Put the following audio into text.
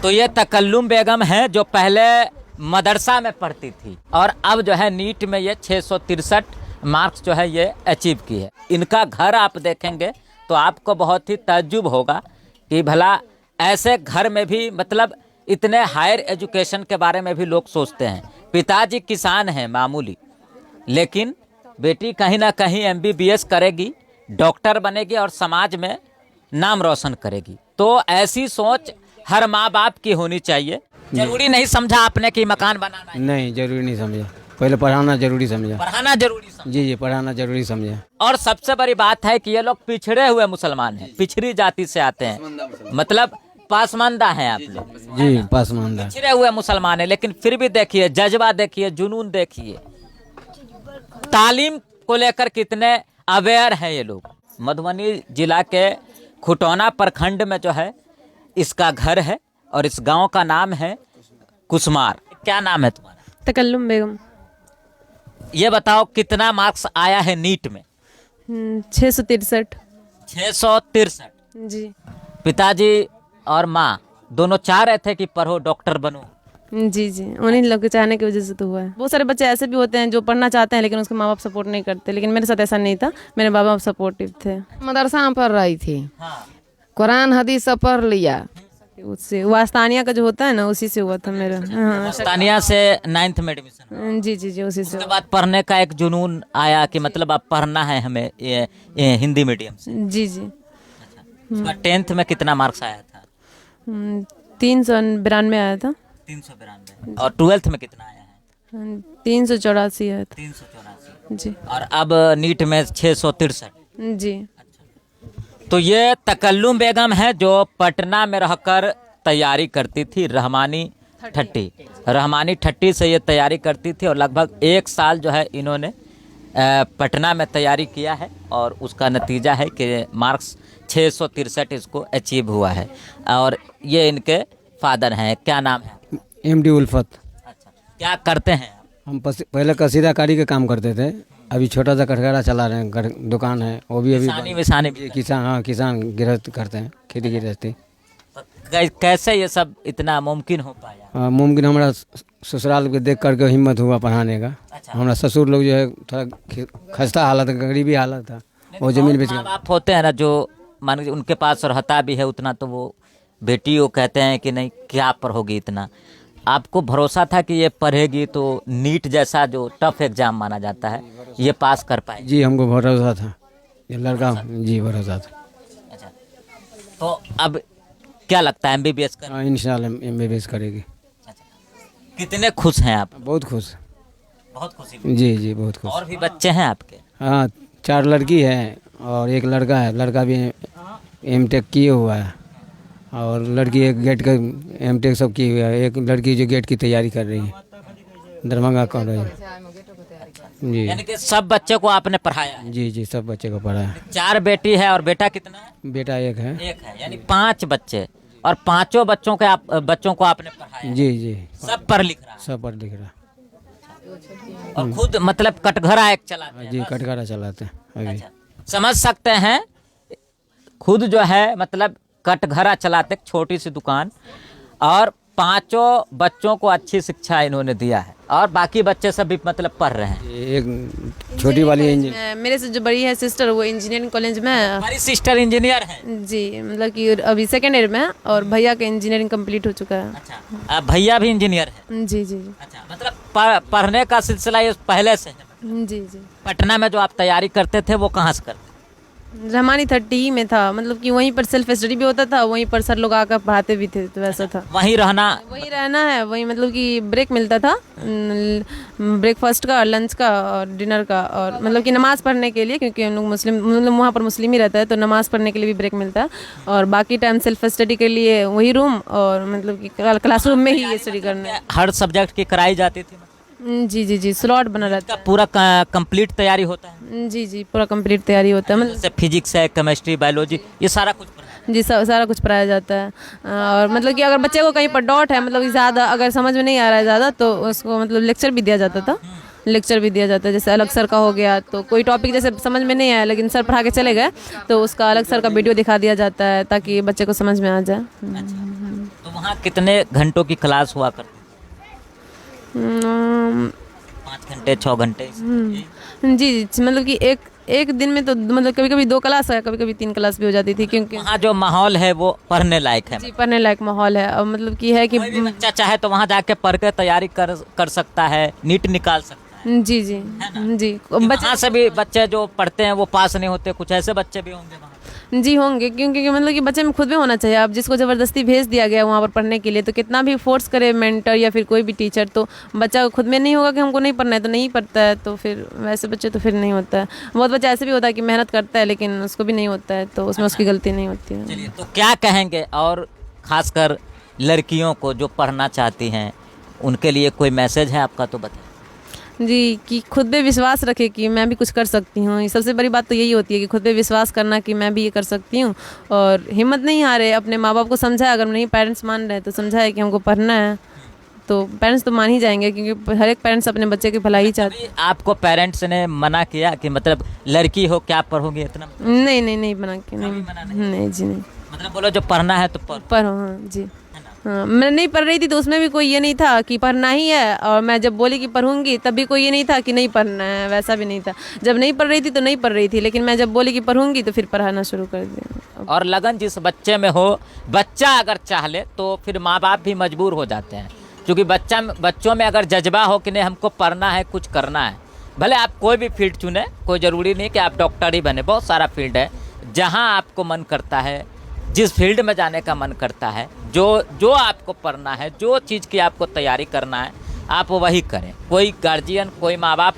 तो ये तकल्लुम बेगम है जो पहले मदरसा में पढ़ती थी और अब जो है नीट में ये 663 मार्क्स जो है ये अचीव की है। इनका घर आप देखेंगे तो आपको बहुत ही ताज्जुब होगा कि भला ऐसे घर में भी मतलब इतने हायर एजुकेशन के बारे में भी लोग सोचते हैं। पिताजी किसान हैं मामूली, लेकिन बेटी कहीं ना कहीं MBBS करेगी, डॉक्टर बनेगी और समाज में नाम रोशन करेगी। तो ऐसी सोच हर माँ बाप की होनी चाहिए। जरूरी नहीं समझा आपने कि मकान बनाना है? नहीं, जरूरी नहीं समझा। पहले पढ़ाना जरूरी समझा। पढ़ाना जरूरी समझा। जी, पढ़ाना जरूरी समझा। और सबसे बड़ी बात है कि ये लोग पिछड़े हुए मुसलमान हैं, पिछड़ी जाति से आते हैं, मतलब पासमानदा हैं आप लोग। जी, पासमानदा पिछड़े हुए मुसलमान हैं, लेकिन फिर भी देखिए जज्बा, देखिए जुनून, देखिए तालीम को लेकर कितने अवेयर हैं ये लोग। मधुबनी जिला के खुटौना प्रखंड में जो है इसका घर है और इस गांव का नाम है कुसमार। क्या नाम है तुम्हारा? तकल्लुम बेगम। ये बताओ कितना मार्क्स आया है नीट में? 663। 663। जी पिताजी और माँ दोनों चाह रहे थे कि पढ़ो, डॉक्टर बनो। जी जी, उन्हीं लोग के चाहने की वजह से तो हुआ है। बहुत सारे बच्चे ऐसे भी होते हैं जो पढ़ना चाहते हैं लेकिन उसके माँ बाप सपोर्ट नहीं करते, लेकिन मेरे साथ ऐसा नहीं था, मेरे माँ बाप सपोर्टिव थे। मदरसा में पढ़ रही थी, हाँ। कुरान हदीस सब पढ़ लिया। उससे वास्तानिया का जो होता है ना, उसी से हुआ था मेरा। हाँ तानिया से 9th में एडमिशन। जी जी जी, उसी से। उसके बाद पढ़ने का एक जुनून आया कि मतलब अब पढ़ना है हमें ये हिंदी मीडियम से। जी जी। उसका 10th में कितना मार्क्स आया था? 392 आया था। 392। और 12th में कितना आया है? 384 आया था। 384। जी। और अब नीट में 663। जी। तो ये तकल्लुम बेगम है जो पटना में रहकर तैयारी करती थी, रहमानी ठट्टी से ये तैयारी करती थी और लगभग 1 साल जो है इन्होंने पटना में तैयारी किया है और उसका नतीजा है कि मार्क्स 663 इसको अचीव हुआ है। और ये इनके फादर हैं। क्या नाम है? MD उल्फत। अच्छा, क्या करते हैं? हम पहले कसीदाकारी का काम करते थे, अभी छोटा सा कटघरा चला रहे हैं, दुकान है वो भी। अभी विसानी किसान, हाँ किसान गृहस्थ करते हैं, खेती गृहस्थी। कैसे ये सब इतना मुमकिन हो पाया? मुमकिन हमारा ससुराल को देख करके हिम्मत हुआ पढ़ाने का। अच्छा। हमारा ससुर लोग जो है थोड़ा खस्ता हालत, गरीबी हालत था, वो जमीन बेच कर। आप होते हैं ना जो मान लीजिए उनके पास रहता भी है उतना, तो वो बेटी वो कहते हैं कि नहीं क्या पढ़ोगी इतना। आपको भरोसा था कि ये पढ़ेगी तो नीट जैसा जो टफ एग्जाम माना जाता है ये पास कर पाएगी? जी, हमको भरोसा था, ये लड़का। जी, भरोसा था। अच्छा, तो अब क्या लगता है MBBS कर? हाँ, इंशाल्लाह MBBS करेगी। अच्छा, कितने खुश हैं आप? बहुत खुश। बहुत खुशी। जी जी, बहुत खुश। और भी बच्चे हैं आपके? हाँ, 4 लड़की है और 1 लड़का है। लड़का भी M.Tech किए हुआ है और लड़की एक गेट का M.Tech सब किए हुआ है। एक लड़की जो गेट की तैयारी कर रही है दरभंगा कॉलेज। जी, यानी कि सब बच्चे को आपने पढ़ाया है? जी जी, सब बच्चे को पढ़ा है। 4 बेटी है और बेटा कितना है? बेटा 1 है। 1 है, यानी 5 बच्चे और 5 बच्चों को आपने पढ़ाया? जी जी, सब पढ़ लिख रहा है? सब पढ़ लिख रहा। और खुद मतलब कटघरा एक चलाते हैं? जी, कटघरा चलाते हैं अभी। अच्छा, समझ सकते हैं, खुद जो है मतलब कटघरा चलाते, छोटी सी दुकान, और 5 बच्चों को अच्छी शिक्षा इन्होंने दिया है और बाकी बच्चे सब भी मतलब पढ़ रहे हैं। एक छोटी वाली इंजीनियर, मेरे से जो बड़ी है सिस्टर, वो इंजीनियरिंग कॉलेज में है। हमारी सिस्टर इंजीनियर है? जी, मतलब कि अभी 2nd ईयर में है और भैया का इंजीनियरिंग कंप्लीट हो चुका है। अच्छा, भैया भी इंजीनियर है? जी जी जी। अच्छा, मतलब पढ़ने का सिलसिला ये पहले से है? जी जी। पटना में जो आप तैयारी करते थे वो कहाँ से करते? रहमानी 30 में था, मतलब कि वहीं पर सेल्फ स्टडी भी होता था, वहीं पर सर लोग आकर पढ़ाते भी थे, तो वैसा था। वहीं रहना? वहीं रहना है, वहीं मतलब कि ब्रेक मिलता था, ब्रेकफास्ट का, लंच का और डिनर का, और मतलब कि नमाज़ पढ़ने के लिए, क्योंकि हम लोग मुस्लिम, मतलब वहाँ पर मुस्लिम ही रहता है, तो नमाज़ पढ़ने के लिए भी ब्रेक मिलता है, और बाकी टाइम सेल्फ स्टडी के लिए वही रूम, और मतलब कि क्लासरूम में ही ये स्टडी करना है। हर सब्जेक्ट की कराई जाती थी? जी जी जी, स्लॉट बना रहता है। पूरा कंप्लीट तैयारी होता है? जी जी, पूरा कंप्लीट तैयारी होता है, मतलब जैसे फिजिक्स है, केमिस्ट्री, बायोलॉजी, ये सारा कुछ? जी, सारा कुछ पढ़ाया जाता है। और मतलब कि अगर बच्चे को कहीं पर डाउट है, मतलब ज़्यादा अगर समझ में नहीं आ रहा है ज़्यादा, तो उसको मतलब लेक्चर भी दिया जाता था। लेक्चर भी दिया जाता है, जैसे अलग सर का हो गया, तो कोई टॉपिक जैसे समझ में नहीं आया लेकिन सर पढ़ा के चले गए, तो उसका अलग सर का वीडियो दिखा दिया जाता है ताकि बच्चे को समझ में आ जाए। तो वहाँ कितने घंटों की क्लास हुआ करती? हम्म, 5 घंटे 6 घंटे? जी मतलब कि एक दिन में तो मतलब कभी कभी 2 क्लास है, कभी कभी 3 क्लास भी हो जाती थी, क्योंकि वहाँ जो माहौल है वो पढ़ने लायक है? जी पढ़ने लायक माहौल है। और मतलब कि है कि कोई भी बच्चा चाहे तो वहाँ जाके पढ़ के तैयारी कर सकता है, नीट निकाल सकता है। जी जी जी वहाँ से भी बच्चे जो पढ़ते हैं वो पास नहीं होते, कुछ ऐसे बच्चे भी होंगे वहाँ? जी होंगे, क्योंकि मतलब कि बच्चे में खुद में होना चाहिए। अब जिसको ज़बरदस्ती भेज दिया गया वहाँ पर पढ़ने के लिए, तो कितना भी फोर्स करे मेंटर या फिर कोई भी टीचर, तो बच्चा को खुद में नहीं होगा कि हमको नहीं पढ़ना है तो नहीं पढ़ता है। तो फिर वैसे बच्चे तो फिर नहीं होता है। बहुत बच्चा ऐसे भी होता है कि मेहनत करता है लेकिन उसको भी नहीं होता है, तो उसमें उसकी गलती नहीं होती है। चलिए, तो क्या कहेंगे, और खासकर लड़कियों को जो पढ़ना चाहती हैं उनके लिए कोई मैसेज है आपका तो बताइए। जी, कि खुद पे विश्वास रखे कि मैं भी कुछ कर सकती हूँ। सबसे बड़ी बात तो यही होती है कि खुद पे विश्वास करना कि मैं भी ये कर सकती हूँ, और हिम्मत नहीं हारे। अपने माँ बाप को समझाए, अगर नहीं पेरेंट्स मान रहे हैं तो समझाए कि हमको पढ़ना है, तो पेरेंट्स तो मान ही जाएंगे, क्योंकि हर एक पेरेंट्स अपने बच्चे की भलाई चाहते अभी आपको पेरेंट्स ने मना किया कि मतलब लड़की हो क्या पढ़ोगे इतना? हैं। नहीं बना के नहीं, मना नहीं जी नहीं। मतलब बोलो जो पढ़ना है तो पढ़, पढ़ो, हाँ जी। है ना? हाँ, मैं नहीं पढ़ रही थी तो उसमें भी कोई ये नहीं था कि पढ़ना ही है, और मैं जब बोली कि पढ़ूंगी तब भी कोई ये नहीं था कि नहीं पढ़ना है, वैसा भी नहीं था। जब नहीं पढ़ रही थी तो नहीं पढ़ रही थी, लेकिन मैं जब बोली कि पढ़ूंगी तो फिर पढ़ाना शुरू कर दिया। और लगन जिस बच्चे में हो, बच्चा अगर चाह ले तो फिर माँ बाप भी मजबूर हो जाते हैं, क्योंकि बच्चों में अगर जज्बा हो कि नहीं हमको पढ़ना है, कुछ करना है, भले आप कोई भी फील्ड चुने, कोई ज़रूरी नहीं कि आप डॉक्टर ही बने, बहुत सारा फील्ड है जहाँ आपको मन करता है, जिस फील्ड में जाने का मन करता है, जो आपको पढ़ना है, जो चीज़ की आपको तैयारी करना है, आप वही करें। कोई गार्जियन, कोई माँ बाप